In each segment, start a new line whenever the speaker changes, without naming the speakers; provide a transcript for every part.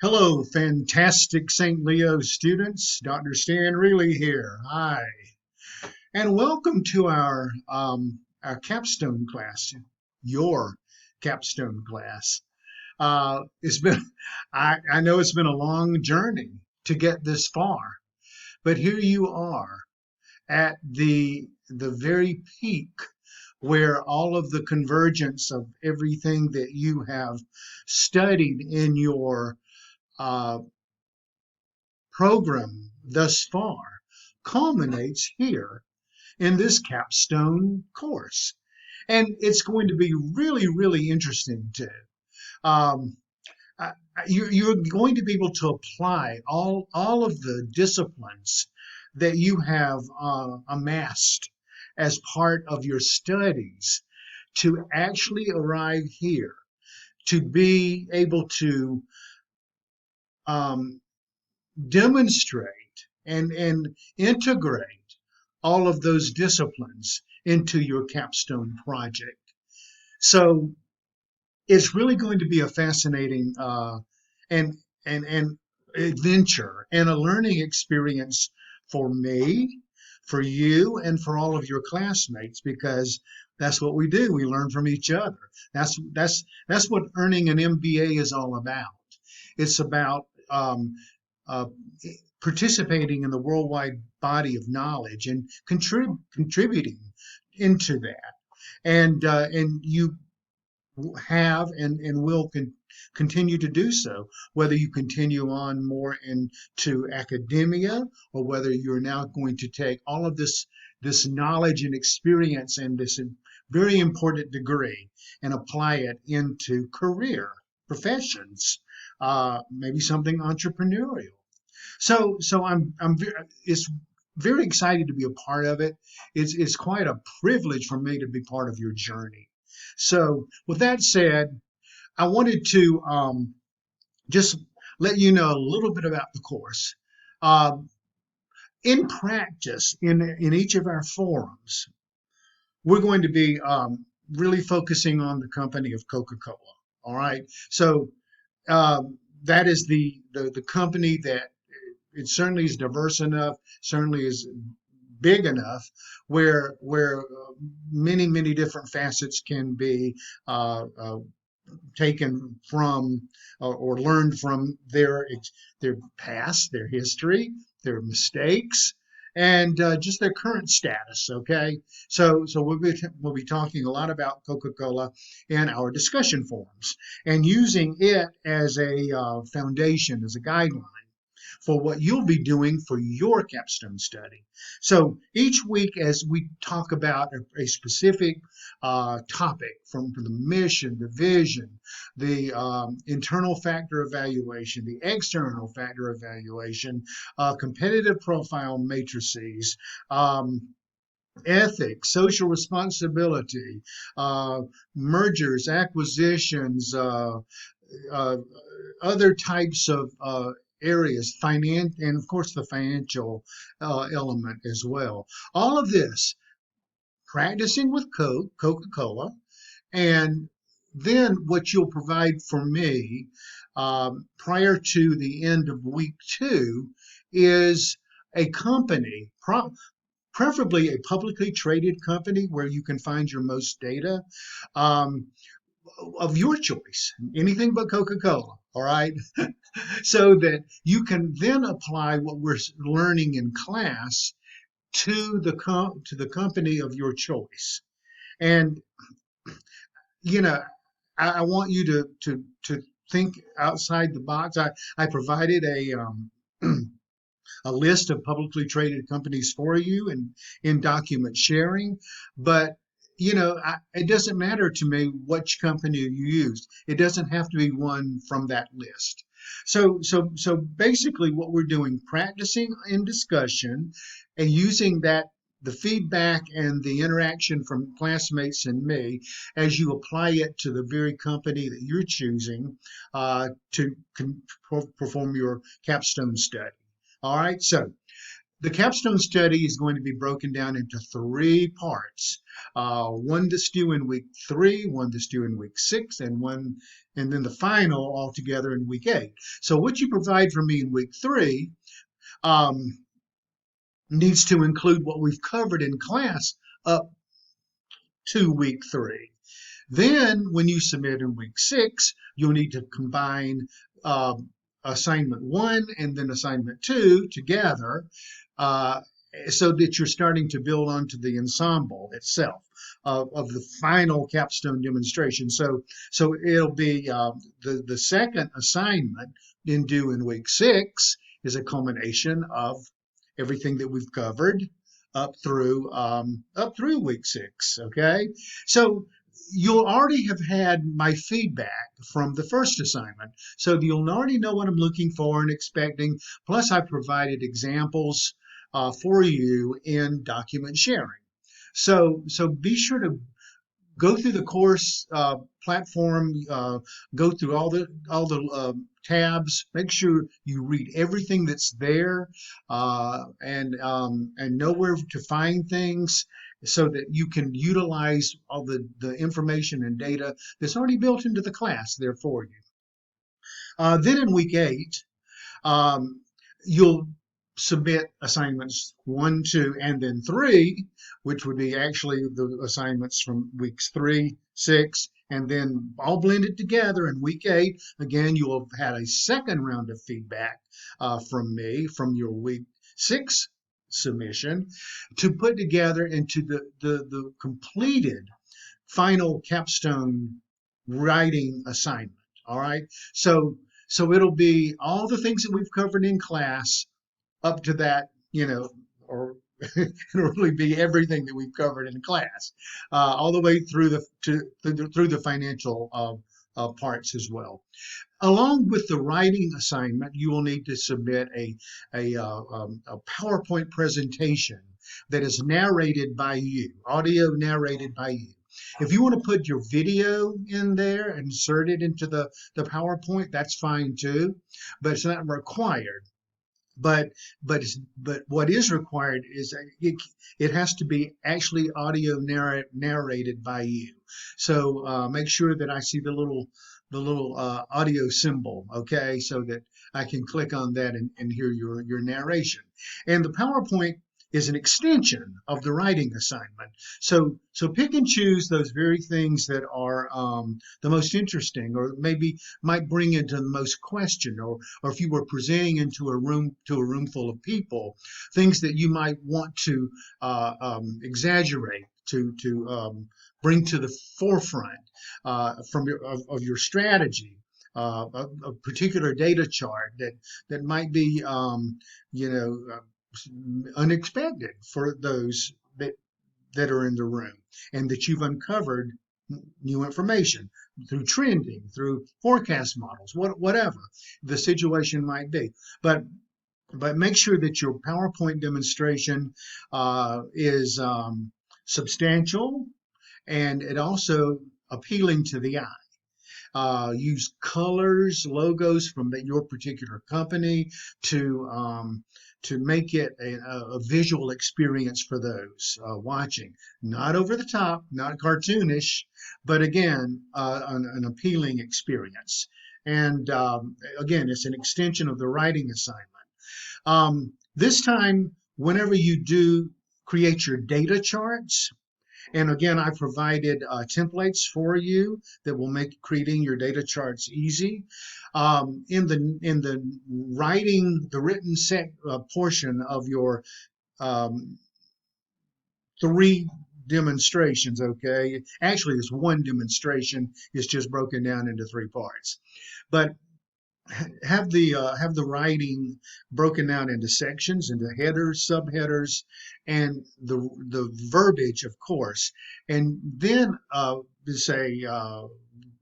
Hello, fantastic St. Leo students. Dr. Stan Reeley here. Hi, and welcome to our capstone class. Your capstone class. It's been I know it's been a long journey to get this far, but here you are at the very peak where all of the convergence of everything that you have studied in your uh, program thus far culminates here in this capstone course. And it's going to be really, really interesting too. Um, you're going to be able to apply all of the disciplines that you have amassed as part of your studies to actually arrive here, to be able to um, demonstrate and integrate all of those disciplines into your capstone project. So it's really going to be a fascinating and and adventure and a learning experience for me, for you, and for all of your classmates because that's what we do. We learn from each other. That's what earning an MBA is all about. It's about uh, participating in the worldwide body of knowledge and contributing into that. And you have and will continue to do so, whether you continue on more into academia or whether you're now going to take all of this knowledge and experience and this very important degree and apply it into career professions, maybe something entrepreneurial. So it's very excited to be a part of it. It's quite a privilege for me to be part of your journey. So with that said, I wanted to just let you know a little bit about the course. Uh, in practice, in each of our forums, we're going to be really focusing on the company of Coca-Cola. All right. So that is the company that it certainly is diverse enough, certainly is big enough where many different facets can be taken from or learned from their past, their history, their mistakes, and just their current status. Okay, so we'll be talking a lot about Coca-Cola in our discussion forums and using it as a foundation, as a guideline for what you'll be doing for your capstone study. So each week, as we talk about a specific topic from the mission, the vision, the internal factor evaluation, the external factor evaluation, competitive profile matrices, ethics, social responsibility, mergers, acquisitions, uh, other types of areas, and of course the financial element as well. All of this, practicing with Coca-Cola, and then what you'll provide for me prior to the end of week 2 is a company, preferably a publicly traded company where you can find your most data. Um, of your choice, anything but Coca-Cola, all right? So that you can then apply what we're learning in class to the company of your choice. And you know, I want you to think outside the box. I provided a list of publicly traded companies for you and in document sharing, but it doesn't matter to me which company you used. It doesn't have to be one from that list. So basically what we're doing, practicing in discussion and using the feedback and the interaction from classmates and me as you apply it to the very company that you're choosing to perform your capstone study. All right, so the capstone study is going to be broken down into 3 parts. One that's due in week 3, one that's due in week 6, and one and then the final all together in week 8. So what you provide for me in week 3 um, needs to include what we've covered in class up to week 3. Then, when you submit in week 6, you'll need to combine uh, assignment 1 and then assignment 2 together uh, so that you're starting to build onto the ensemble itself of the final capstone demonstration. So it'll be the second assignment due in week 6 is a culmination of everything that we've covered up through week 6. Okay, so you'll already have had my feedback from the first assignment, so you'll already know what I'm looking for and expecting. Plus, I provided examples for you in document sharing. So be sure to go through the course platform, go through all the tabs. Make sure you read everything that's there, and know where to find things, so that you can utilize all the information and data that's already built into the class there for you. Then in week 8, um, you'll submit assignments 1, 2, and then 3, which would be actually the assignments from weeks 3, 6, and then all blended together in week 8. Again, you will have had a second round of feedback from me from your week 6 submission to put together into the completed final capstone writing assignment. All right. So it'll be all the things that we've covered in class up to that, or it'll really be everything that we've covered in class, all the way through the financial parts as well. Along with the writing assignment, you will need to submit a PowerPoint presentation that is narrated by you, audio narrated by you. If you want to put your video in there and insert it into the PowerPoint, that's fine too, but it's not required. But what is required is it has to be actually audio narrated by you. So make sure that I see the little audio symbol, okay, so that I can click on that and hear your narration. And the PowerPoint is an extension of the writing assignment. So pick and choose those very things that are the most interesting, or maybe might bring into the most question, or if you were presenting into a room full of people, things that you might want to exaggerate, to bring to the forefront of your strategy, a particular data chart that might be you know unexpected for those that are in the room, and that you've uncovered new information through trending, through forecast models, whatever the situation might be. But make sure that your PowerPoint demonstration is substantial, and it also appealing to the eye. Use colors, logos from your particular company to make it a visual experience for those watching. Not over the top, not cartoonish, but again, an appealing experience. And again, it's an extension of the writing assignment. This time, whenever you do create your data charts, and again, I provided templates for you that will make creating your data charts easy. In the written portion of your 3 demonstrations, okay? Actually, it's 1 demonstration. It's just broken down into 3 parts. But have the writing broken down into sections, into headers, subheaders, and the verbiage, of course, and then say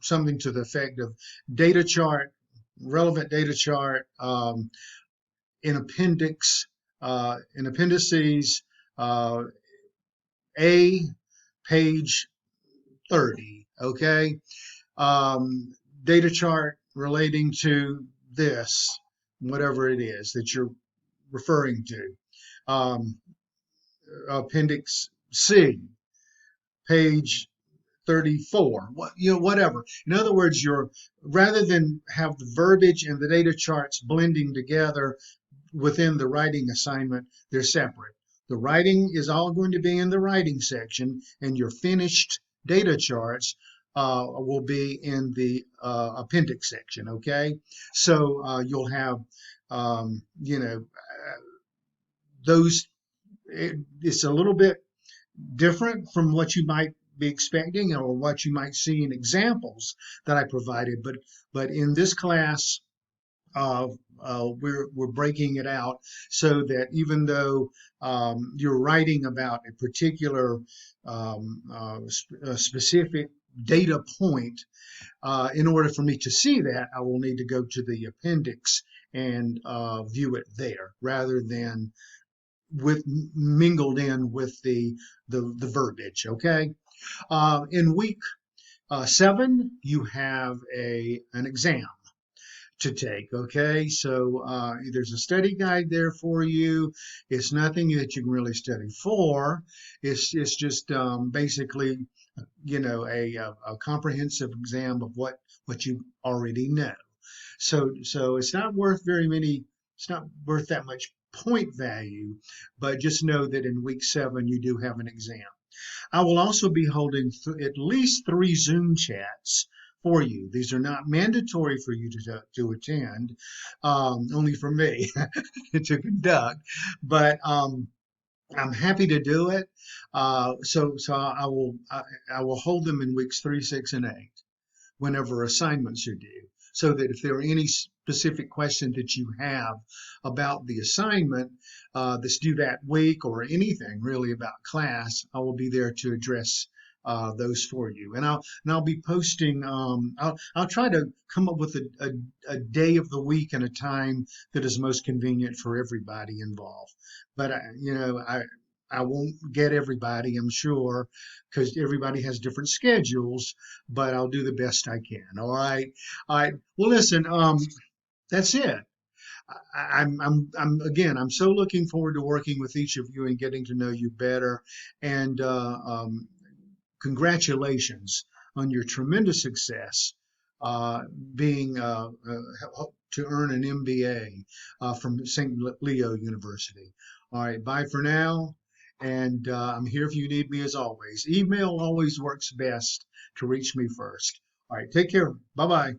something to the effect of data chart, relevant data chart, in appendices, a page 30, okay. Data chart relating to this, whatever it is that you're referring to. Appendix C, page 34, whatever. In other words, you're rather than have the verbiage and the data charts blending together within the writing assignment, they're separate. The writing is all going to be in the writing section, and your finished data charts will be in the appendix section. Okay, so you'll have, those. It's a little bit different from what you might be expecting or what you might see in examples that I provided. But in this class, we're breaking it out so that even though you're writing about a particular specific data point, in order for me to see that, I will need to go to the appendix and view it there rather than with mingled in with the verbiage. Okay. In week 7, you have an exam to take. Okay, so there's a study guide there for you. It's nothing that you can really study for. It's just basically, a comprehensive exam of what you already know. So it's not worth very many. It's not worth that much point value, but just know that in week 7 you do have an exam. I will also be holding at least 3 Zoom chats for you. These are not mandatory for you to attend, only for me to conduct, but I'm happy to do it. So I will hold them in weeks 3, 6, and 8 whenever assignments are due, so that if there are any specific questions that you have about the assignment that's due that week or anything really about class, I will be there to address those for you. And I'll be posting. I'll try to come up with a day of the week and a time that is most convenient for everybody involved. But I won't get everybody, I'm sure, because everybody has different schedules, but I'll do the best I can. All right. All right. Well, listen, that's it. I'm so looking forward to working with each of you and getting to know you better. And congratulations on your tremendous success being to earn an MBA from St. Leo University. All right, bye for now. And I'm here if you need me as always. Email always works best to reach me first. All right, take care. Bye bye.